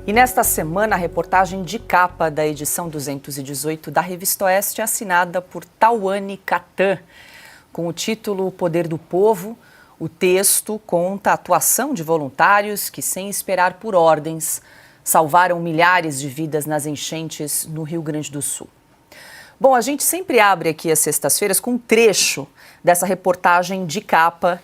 E nesta semana, a reportagem de capa da edição 218 da Revista Oeste é assinada por Tawane Catan. Com o título O Poder do Povo, o texto conta a atuação de voluntários que, sem esperar por ordens, salvaram milhares de vidas nas enchentes no Rio Grande do Sul. Bom, a gente sempre abre aqui as sextas-feiras com um trecho dessa reportagem de capa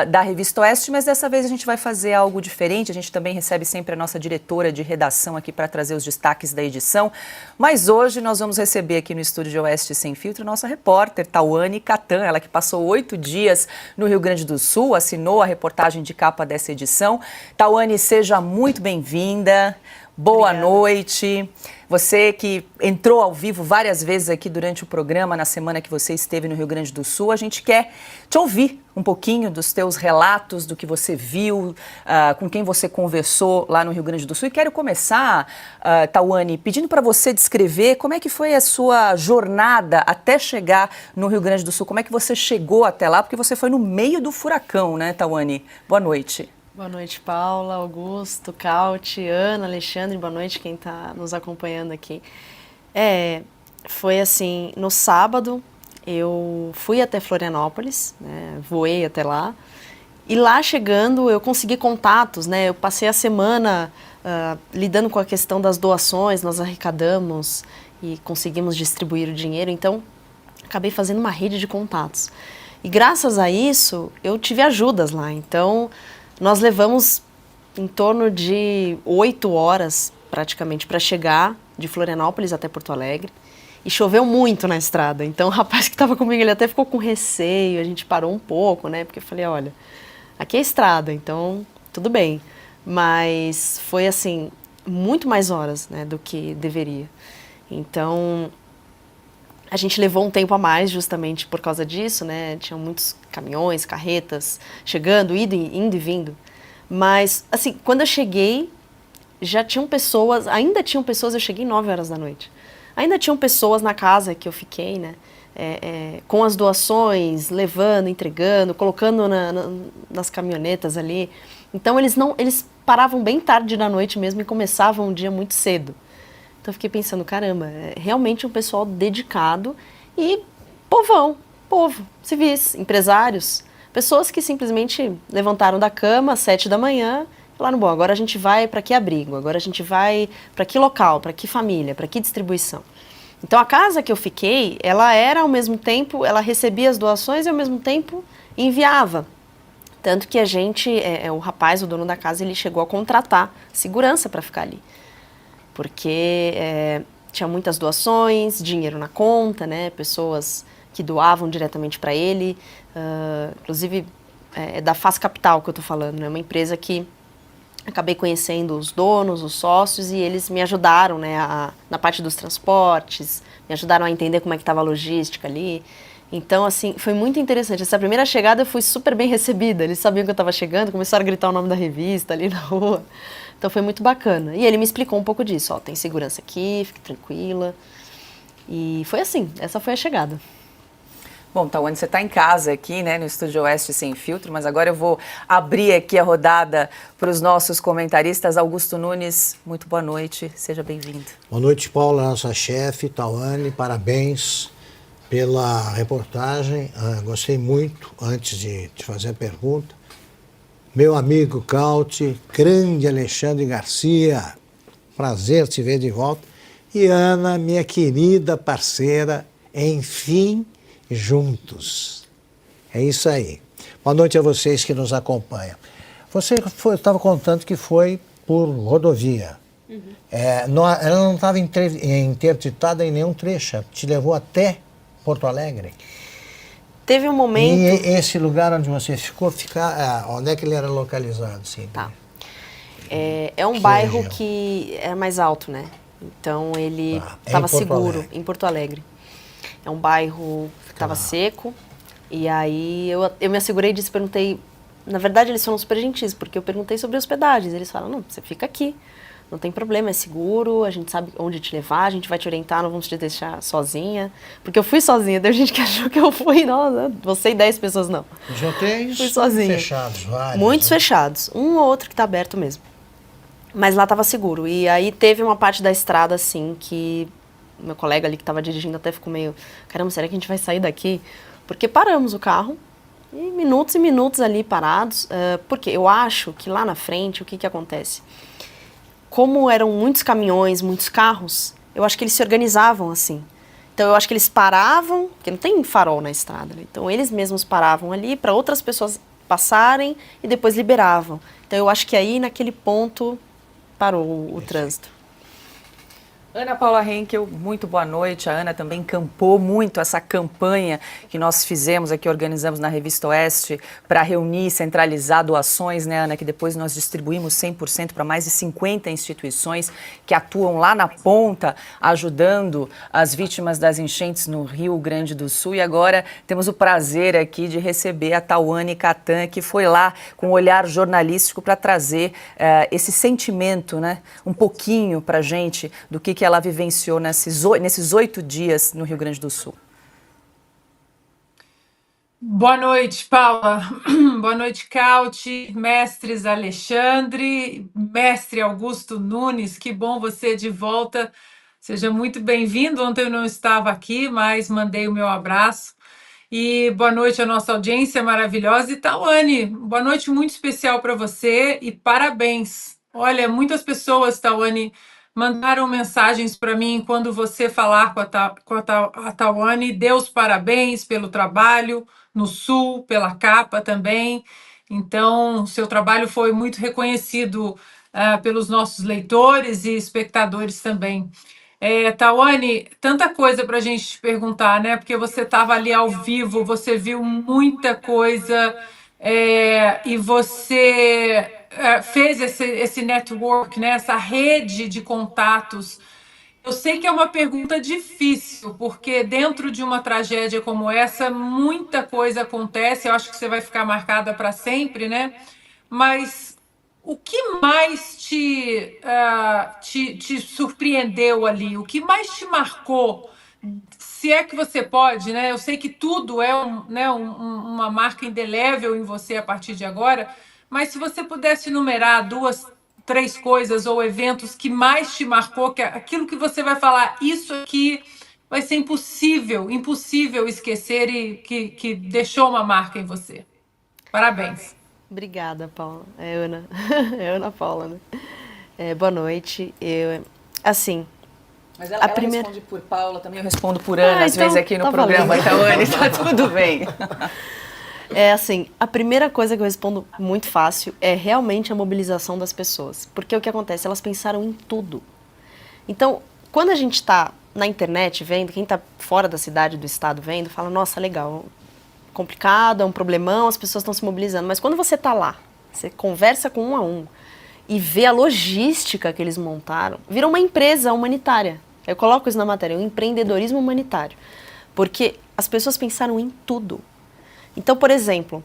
da Revista Oeste, mas dessa vez a gente vai fazer algo diferente. A gente também recebe sempre a nossa diretora de redação aqui para trazer os destaques da edição. Mas hoje nós vamos receber aqui no estúdio de Oeste Sem Filtro nossa repórter, Tawane Catan, ela que passou 8 dias no Rio Grande do Sul, assinou a reportagem de capa dessa edição. Tawane, seja muito bem-vinda. Boa Obrigada. Noite. Você que entrou ao vivo várias vezes aqui durante o programa, na semana que você esteve no Rio Grande do Sul, a gente quer te ouvir um pouquinho dos teus relatos, do que você viu, com quem você conversou lá no Rio Grande do Sul. E quero começar, Tawane, pedindo para você descrever como é que foi a sua jornada até chegar no Rio Grande do Sul. Como é que você chegou até lá? Porque você foi no meio do furacão, né, Tawane? Boa noite. Boa noite, Paula, Augusto, Cauti, Ana, Alexandre, boa noite quem está nos acompanhando aqui. Foi assim, no sábado eu fui até Florianópolis, né, voei até lá, e lá chegando eu consegui contatos, né, eu passei a semana lidando com a questão das doações, nós arrecadamos e conseguimos distribuir o dinheiro, então acabei fazendo uma rede de contatos. E graças a isso eu tive ajudas lá, então nós levamos em torno de 8 horas, praticamente, para chegar de Florianópolis até Porto Alegre. E choveu muito na estrada. Então, o rapaz que estava comigo, ele até ficou com receio. A gente parou um pouco, né? Porque eu falei, olha, aqui é estrada, então tudo bem. Mas foi, assim, muito mais horas, né, do que deveria. Então, a gente levou um tempo a mais justamente por causa disso, né? Tinham muitos caminhões, carretas chegando, indo e vindo. Mas, assim, quando eu cheguei, já tinham pessoas, ainda tinham pessoas, eu cheguei 9 horas da noite. Ainda tinham pessoas na casa que eu fiquei, né? Com as doações, levando, entregando, colocando nas caminhonetas ali. Então, eles paravam bem tarde da noite mesmo e começavam o dia muito cedo. Então eu fiquei pensando, caramba, é realmente um pessoal dedicado e povo, civis, empresários, pessoas que simplesmente levantaram da cama às 7 da manhã e falaram, bom, agora a gente vai para que abrigo, agora a gente vai para que local, para que família, para que distribuição. Então a casa que eu fiquei, ela era ao mesmo tempo, ela recebia as doações e ao mesmo tempo enviava. Tanto que a gente, o rapaz, o dono da casa, ele chegou a contratar segurança para ficar ali. Porque tinha muitas doações, dinheiro na conta, né? Pessoas que doavam diretamente para ele. Inclusive, é da Faz Capital que eu estou falando, né? Uma empresa que acabei conhecendo os donos, os sócios, e eles me ajudaram, né, na parte dos transportes, me ajudaram a entender como é que estava a logística ali. Então, assim, foi muito interessante. Essa primeira chegada eu fui super bem recebida. Eles sabiam que eu estava chegando, começaram a gritar o nome da revista ali na rua. Então foi muito bacana. E ele me explicou um pouco disso, ó, tem segurança aqui, fique tranquila. E foi assim, essa foi a chegada. Bom, Tawane, você está em casa aqui, né, no Estúdio Oeste Sem Filtro, mas agora eu vou abrir aqui a rodada para os nossos comentaristas. Augusto Nunes, muito boa noite, seja bem-vindo. Boa noite, Paula, nossa chefe, Tawane, parabéns pela reportagem. Gostei muito, antes de te fazer a pergunta. Meu amigo Cauti, grande Alexandre Garcia, prazer te ver de volta. E Ana, minha querida parceira, enfim, juntos. É isso aí. Boa noite a vocês que nos acompanham. Você estava contando que foi por rodovia. Uhum. Ela não estava interditada em nenhum trecho, te levou até Porto Alegre? Teve um momento... E esse lugar onde você ficou, onde é que ele era localizado? Sim. Tá. É um bairro região? Que é mais alto, né? Então ele estava seguro em Porto Alegre. É um bairro que estava seco. E aí eu me assegurei disso, perguntei... Na verdade, eles foram super gentis, porque eu perguntei sobre hospedagens. Eles falaram, não, você fica aqui. Não tem problema, é seguro, a gente sabe onde te levar, a gente vai te orientar, não vamos te deixar sozinha. Porque eu fui sozinha, teve gente que achou que eu fui, não, você e 10 pessoas não. Os hotéis fui sozinha. Fechados, vários. Muitos fechados, um ou outro que está aberto mesmo. Mas lá estava seguro. E aí teve uma parte da estrada, assim, que meu colega ali que estava dirigindo até ficou meio... Caramba, será que a gente vai sair daqui? Porque paramos o carro e minutos ali parados. Porque eu acho que lá na frente, o que acontece? Como eram muitos caminhões, muitos carros, eu acho que eles se organizavam assim. Então eu acho que eles paravam, porque não tem farol na estrada, né? Então eles mesmos paravam ali para outras pessoas passarem e depois liberavam. Então eu acho que aí naquele ponto parou o trânsito. Ana Paula Henkel, muito boa noite. A Ana também campou muito essa campanha que nós fizemos aqui, organizamos na Revista Oeste, para reunir e centralizar doações, né, Ana? Que depois nós distribuímos 100% para mais de 50 instituições que atuam lá na ponta, ajudando as vítimas das enchentes no Rio Grande do Sul. E agora temos o prazer aqui de receber a Tawane Catan, que foi lá com um olhar jornalístico para trazer esse sentimento, né, um pouquinho para a gente do que ela vivenciou nesses 8 dias no Rio Grande do Sul. Boa noite, Paula. Boa noite, Cauti, mestres Alexandre, mestre Augusto Nunes, que bom você de volta. Seja muito bem-vindo. Ontem eu não estava aqui, mas mandei o meu abraço. E boa noite à nossa audiência maravilhosa. E Tawane, boa noite muito especial para você e parabéns. Olha, muitas pessoas, Tawane, mandaram mensagens para mim quando você falar com a Tawane. Dê os parabéns pelo trabalho no Sul, pela capa também. Então, seu trabalho foi muito reconhecido pelos nossos leitores e espectadores também. Tawane, tanta coisa para a gente te perguntar, né? Porque você estava ali ao vivo, você viu muita coisa e você fez esse network, né? Essa rede de contatos. Eu sei que é uma pergunta difícil, porque dentro de uma tragédia como essa, muita coisa acontece. Eu acho que você vai ficar marcada para sempre, né? Mas o que mais te surpreendeu ali? O que mais te marcou? Se é que você pode, né? Eu sei que tudo é uma marca indelével em você a partir de agora, mas se você pudesse enumerar 2, 3 coisas ou eventos que mais te marcou, que é aquilo que você vai falar, isso aqui vai ser impossível esquecer e que deixou uma marca em você. Parabéns. Obrigada, Paula. É Ana. É Ana Paula, né? Boa noite. Assim... Mas ela primeira... responde por Paula, também eu respondo por Ana, às então, vezes aqui no tá programa. valendo. Tawane, tá tudo bem. Assim, a primeira coisa que eu respondo muito fácil é realmente a mobilização das pessoas. Porque o que acontece? Elas pensaram em tudo. Então, quando a gente está na internet vendo, quem está fora da cidade, do estado vendo, fala, nossa, legal, complicado, é um problemão, as pessoas estão se mobilizando. Mas quando você está lá, você conversa com um a um e vê a logística que eles montaram, vira uma empresa humanitária. Eu coloco isso na matéria, um empreendedorismo humanitário. Porque as pessoas pensaram em tudo. Então, por exemplo,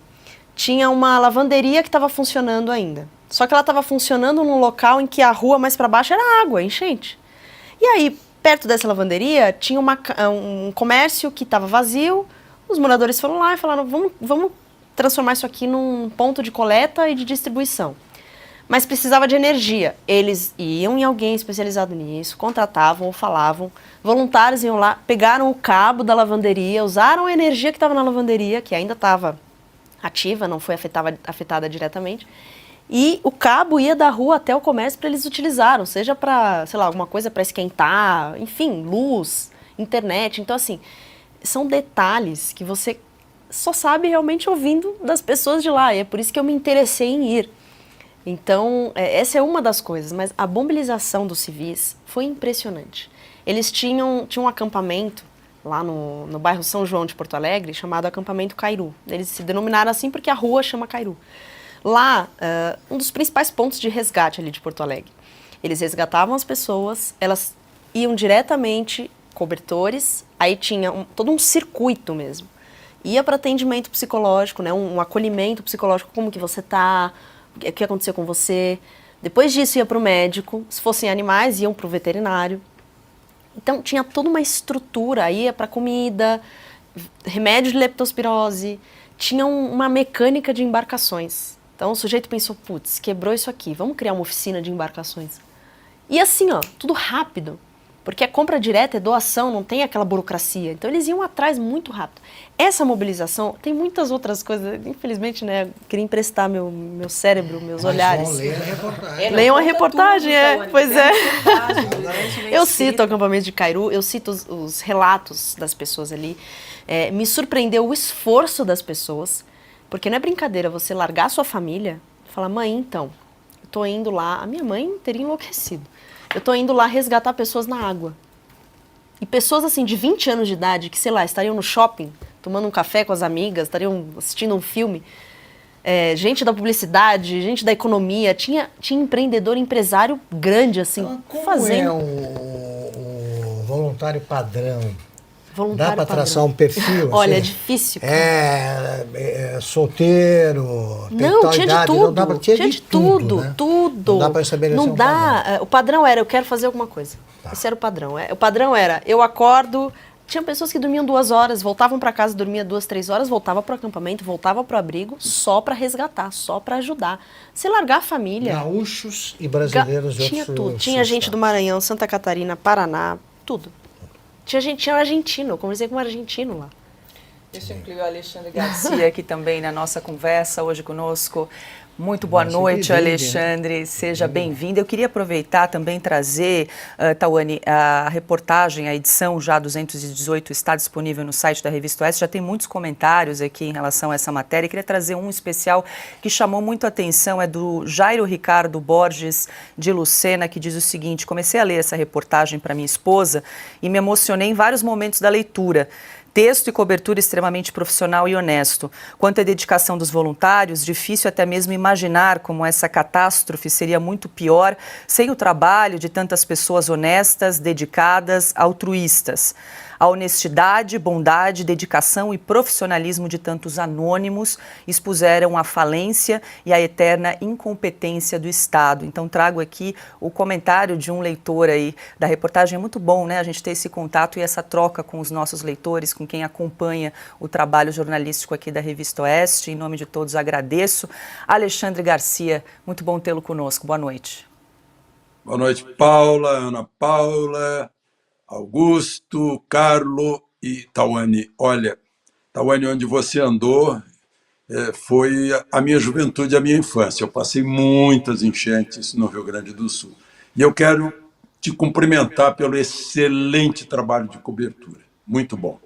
tinha uma lavanderia que estava funcionando ainda. Só que ela estava funcionando num local em que a rua mais para baixo era água, enchente. E aí, perto dessa lavanderia, tinha um comércio que estava vazio. Os moradores foram lá e falaram, vamos transformar isso aqui num ponto de coleta e de distribuição. Mas precisava de energia. Eles iam em alguém especializado nisso, contratavam ou falavam, voluntários iam lá, pegaram o cabo da lavanderia, usaram a energia que estava na lavanderia, que ainda estava ativa, não foi afetada diretamente, e o cabo ia da rua até o comércio para eles utilizarem, seja para, sei lá, alguma coisa para esquentar, enfim, luz, internet. Então, assim, são detalhes que você só sabe realmente ouvindo das pessoas de lá, e é por isso que eu me interessei em ir. Então, essa é uma das coisas, mas a mobilização dos civis foi impressionante. Eles tinham um acampamento lá no bairro São João de Porto Alegre, chamado Acampamento Cairu. Eles se denominaram assim porque a rua chama Cairu. Lá, um dos principais pontos de resgate ali de Porto Alegre. Eles resgatavam as pessoas, elas iam diretamente, cobertores, aí tinha todo um circuito mesmo. Ia para atendimento psicológico, né, um acolhimento psicológico, como que você está, o que aconteceu com você. Depois disso ia para o médico, se fossem animais iam para o veterinário. Então tinha toda uma estrutura, ia para comida, remédio de leptospirose, tinha uma mecânica de embarcações. Então o sujeito pensou, putz, quebrou isso aqui, vamos criar uma oficina de embarcações. E assim, ó, tudo rápido, porque a compra direta é doação, não tem aquela burocracia. Então eles iam atrás muito rápido. Essa mobilização, tem muitas outras coisas, infelizmente, né, eu queria emprestar meu cérebro, meus olhares. Vão ler a reportagem. Leiam a reportagem, tudo, pois é. Reportagem, Eu cito o acampamento de Cairu, eu cito os relatos das pessoas ali. Me surpreendeu o esforço das pessoas, porque não é brincadeira você largar a sua família e falar, mãe, então, eu tô indo lá, a minha mãe teria enlouquecido. Eu tô indo lá resgatar pessoas na água. E pessoas assim de 20 anos de idade, que sei lá, estariam no shopping, tomando um café com as amigas, estariam assistindo um filme. Gente da publicidade, gente da economia, tinha empreendedor, empresário grande, assim, Então, como fazendo. é o voluntário padrão? Voluntário Dá para padrão. traçar um perfil? Olha, assim? é difícil. Cara. Solteiro, tem Não, tal tinha idade, de tudo. não dá pra, tinha de tudo, né? tudo. Não dá para estabelecer Não um dá. padrão. O padrão era, eu quero fazer alguma coisa. Tá. Esse era o padrão. O padrão era, eu acordo. Tinha pessoas que dormiam 2 horas, voltavam para casa, dormia 2, 3 horas, voltava para o acampamento, voltava para o abrigo, só para resgatar, só para ajudar. Se largar a família. Gaúchos e brasileiros de Tinha outros tudo. Tinha gente do Maranhão, Santa Catarina, Paraná, tudo. Tinha argentino, eu conversei com um argentino lá. Deixa eu incluir o Alexandre Garcia aqui também na nossa conversa hoje conosco. Muito boa noite, Alexandre. Seja bem-vindo. Eu queria aproveitar também trazer, Tawane, a reportagem, a edição já 218 está disponível no site da Revista Oeste. Já tem muitos comentários aqui em relação a essa matéria. Eu queria trazer um especial que chamou muito a atenção, é do Jairo Ricardo Borges de Lucena, que diz o seguinte: comecei a ler essa reportagem para minha esposa e me emocionei em vários momentos da leitura. Texto e cobertura extremamente profissional e honesto. Quanto à dedicação dos voluntários, difícil até mesmo imaginar como essa catástrofe seria muito pior sem o trabalho de tantas pessoas honestas, dedicadas, altruístas. A honestidade, bondade, dedicação e profissionalismo de tantos anônimos expuseram a falência e a eterna incompetência do Estado. Então trago aqui o comentário de um leitor aí da reportagem. É muito bom, né, a gente ter esse contato e essa troca com os nossos leitores, com quem acompanha o trabalho jornalístico aqui da Revista Oeste. Em nome de todos agradeço. Alexandre Garcia, muito bom tê-lo conosco. Boa noite. Boa noite, Paula, Ana Paula, Augusto, Carlo e Tawane. Olha, Tawane, onde você andou foi a minha juventude, a minha infância. Eu passei muitas enchentes no Rio Grande do Sul. E eu quero te cumprimentar pelo excelente trabalho de cobertura. Muito bom.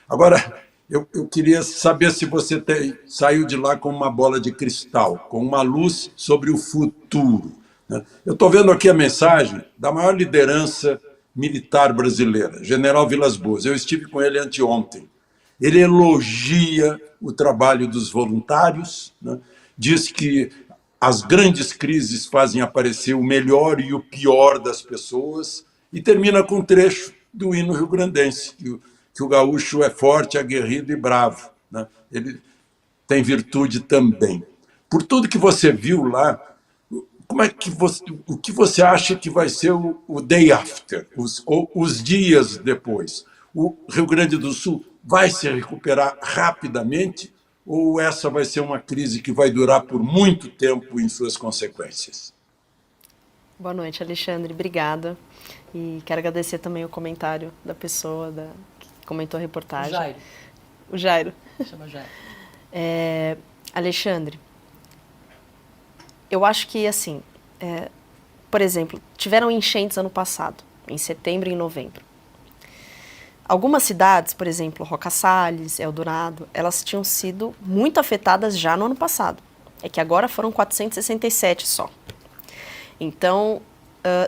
Agora, eu queria saber se você saiu de lá com uma bola de cristal, com uma luz sobre o futuro. Né? Eu estou vendo aqui a mensagem da maior liderança militar brasileira, General Vilas Boas. Eu estive com ele anteontem. Ele elogia o trabalho dos voluntários, né? Diz que as grandes crises fazem aparecer o melhor e o pior das pessoas, e termina com um trecho do hino rio-grandense, que o gaúcho é forte, aguerrido e bravo, né? Ele tem virtude também. Por tudo que você viu lá, o que você acha que vai ser o day after, os dias depois? O Rio Grande do Sul vai se recuperar rapidamente ou essa vai ser uma crise que vai durar por muito tempo em suas consequências? Boa noite, Alexandre. Obrigada. E quero agradecer também o comentário da pessoa que comentou a reportagem. Jairo. O Jairo. Chama Jairo. Alexandre, eu acho que, assim, por exemplo, tiveram enchentes ano passado, em setembro e em novembro. Algumas cidades, por exemplo, Roca Salles, Eldorado, elas tinham sido muito afetadas já no ano passado. É que agora foram 467 só. Então,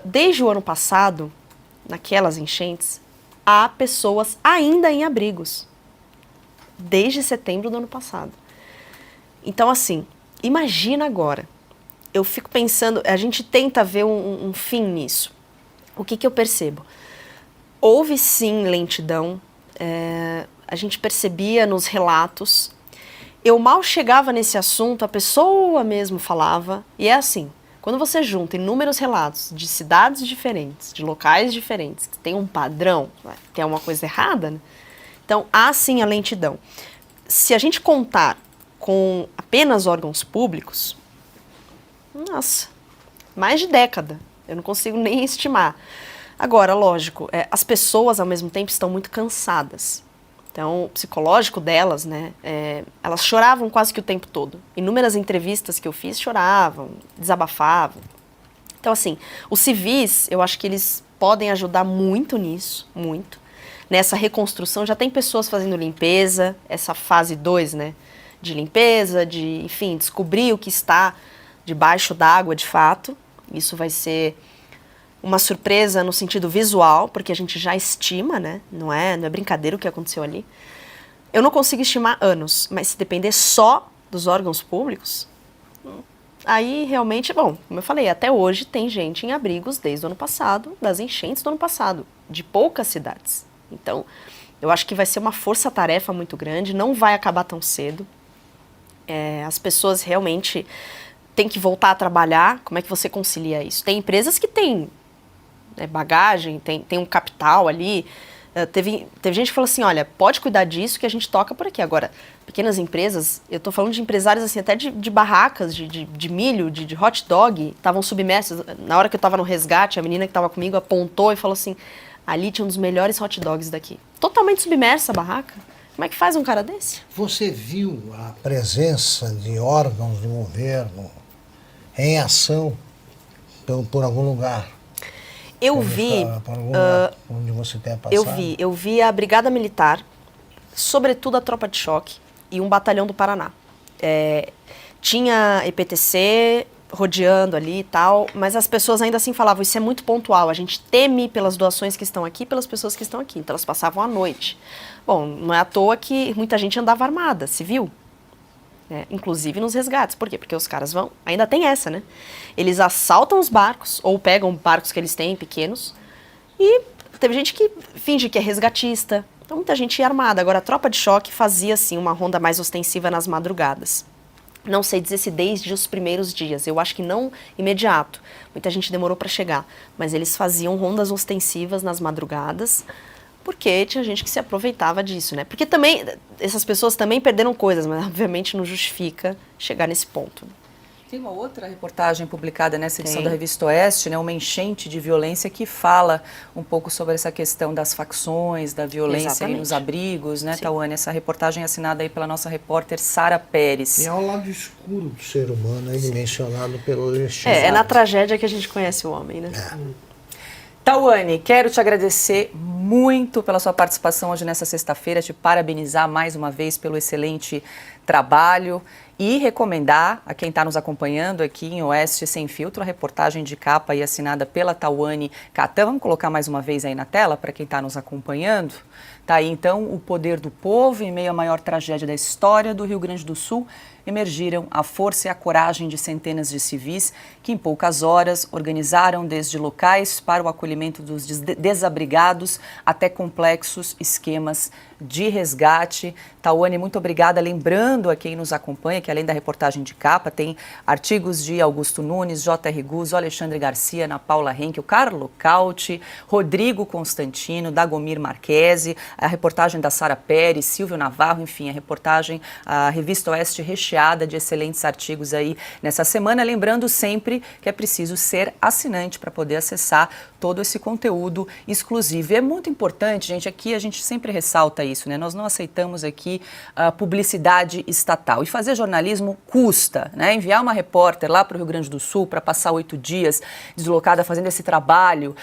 desde o ano passado, naquelas enchentes, há pessoas ainda em abrigos. Desde setembro do ano passado. Então, assim, imagina agora. Eu fico pensando, a gente tenta ver um fim nisso. O que eu percebo? Houve sim lentidão, a gente percebia nos relatos. Eu mal chegava nesse assunto, a pessoa mesmo falava, e é assim, quando você junta inúmeros relatos de cidades diferentes, de locais diferentes, que tem um padrão, tem uma coisa errada, né? Então há sim a lentidão. Se a gente contar com apenas órgãos públicos, Nossa, mais de década. Eu não consigo nem estimar. Agora, lógico, as pessoas ao mesmo tempo estão muito cansadas. Então, o psicológico delas, né, elas choravam quase que o tempo todo. Inúmeras entrevistas que eu fiz, choravam, desabafavam. Então, assim, os civis, eu acho que eles podem ajudar muito nisso, muito. Nessa reconstrução, já tem pessoas fazendo limpeza, essa fase 2, né, de limpeza, de, enfim, descobrir o que está debaixo d'água de fato. Isso vai ser uma surpresa no sentido visual, porque a gente já estima, né? Não é brincadeira o que aconteceu ali. Eu não consigo estimar anos, mas se depender só dos órgãos públicos, aí realmente, bom, como eu falei, até hoje tem gente em abrigos desde o ano passado, das enchentes do ano passado, de poucas cidades. Então, eu acho que vai ser uma força-tarefa muito grande, não vai acabar tão cedo. As pessoas realmente têm que voltar a trabalhar. Como é que você concilia isso? Tem empresas que têm bagagem, tem um capital ali. Teve gente que falou assim, olha, pode cuidar disso que a gente toca por aqui. Agora, pequenas empresas, eu estou falando de empresários assim, até de barracas, de milho, de hot dog, estavam submersos. Na hora que eu estava no resgate, a menina que estava comigo apontou e falou assim, ali tinha um dos melhores hot dogs daqui. Totalmente submersa a barraca. Como é que faz um cara desse? Você viu a presença de órgãos do governo em ação por algum lugar? Eu vi, onde você tenha passado? eu vi a Brigada Militar, sobretudo a Tropa de Choque e um batalhão do Paraná. Tinha EPTC rodeando ali e tal, mas as pessoas ainda assim falavam, isso é muito pontual, a gente teme pelas doações que estão aqui, pelas pessoas que estão aqui, então elas passavam a noite. Bom, não é à toa que muita gente andava armada, civil. Inclusive nos resgates. Por quê? Porque os caras vão... Ainda tem essa, né? Eles assaltam os barcos, ou pegam barcos que eles têm, pequenos, e teve gente que finge que é resgatista. Então muita gente ia armada. Agora a Tropa de Choque fazia, assim, uma ronda mais ostensiva nas madrugadas. Não sei dizer se desde os primeiros dias. Eu acho que não imediato. Muita gente demorou para chegar. Mas eles faziam rondas ostensivas nas madrugadas, porque tinha gente que se aproveitava disso, né? Porque também, essas pessoas também perderam coisas, mas obviamente não justifica chegar nesse ponto. Tem uma outra reportagem publicada nessa edição da Revista Oeste, né, uma enchente de violência que fala um pouco sobre essa questão das facções, da violência aí nos abrigos, né, Tauane? Essa reportagem é assinada aí pela nossa repórter Sara Pérez. E é o lado escuro do ser humano, aí mencionado pelo Alexandre. É na tragédia que a gente conhece o homem, né? Tauane, quero te agradecer muito pela sua participação hoje nessa sexta-feira, te parabenizar mais uma vez pelo excelente trabalho e recomendar a quem está nos acompanhando aqui em Oeste Sem Filtro a reportagem de capa aí assinada pela Tauane Catan. Vamos colocar mais uma vez aí na tela para quem está nos acompanhando. Tá aí então o poder do povo em meio à maior tragédia da história do Rio Grande do Sul. Emergiram a força e a coragem de centenas de civis que em poucas horas organizaram desde locais para o acolhimento dos desabrigados até complexos esquemas de resgate. Tauane, muito obrigada. Lembrando a quem nos acompanha que além da reportagem de capa tem artigos de Augusto Nunes, J.R. Guzzo, Alexandre Garcia, Ana Paula Henkel, Carlo Cauti, Rodrigo Constantino, Dagomir Marquesi, a reportagem da Sara Pérez, Silvio Navarro, enfim, a Revista Oeste recheada de excelentes artigos aí nessa semana. Lembrando sempre que é preciso ser assinante para poder acessar todo esse conteúdo exclusivo. E é muito importante, gente, aqui a gente sempre ressalta isso, né? Nós não aceitamos aqui publicidade estatal. E fazer jornalismo custa, né? Enviar uma repórter lá para o Rio Grande do Sul para passar 8 dias deslocada fazendo esse trabalho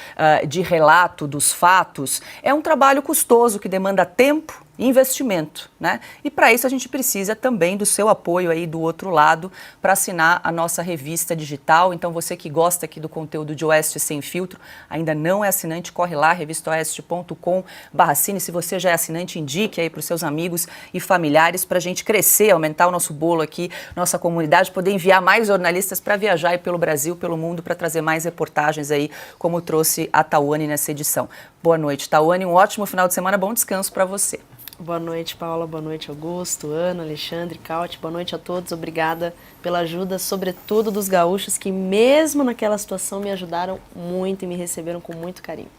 de relato dos fatos é um trabalho custoso que demanda tempo e investimento, né? E para isso a gente precisa também do seu apoio aí do outro lado para assinar a nossa revista digital. Então você que gosta aqui do conteúdo de Oeste Sem Filtro, ainda não é assinante, corre lá, revistaoeste.com/assine. Se você já é assinante, indique aí para os seus amigos e familiares para a gente crescer, aumentar o nosso bolo aqui, nossa comunidade, poder enviar mais jornalistas para viajar aí pelo Brasil, pelo mundo, para trazer mais reportagens aí, como trouxe a Tauane nessa edição. Boa noite, Tauane, um ótimo final de semana, bom descanso para você. Boa noite, Paula. Boa noite, Augusto, Ana, Alexandre, Cauti. Boa noite a todos. Obrigada pela ajuda, sobretudo dos gaúchos que mesmo naquela situação me ajudaram muito e me receberam com muito carinho.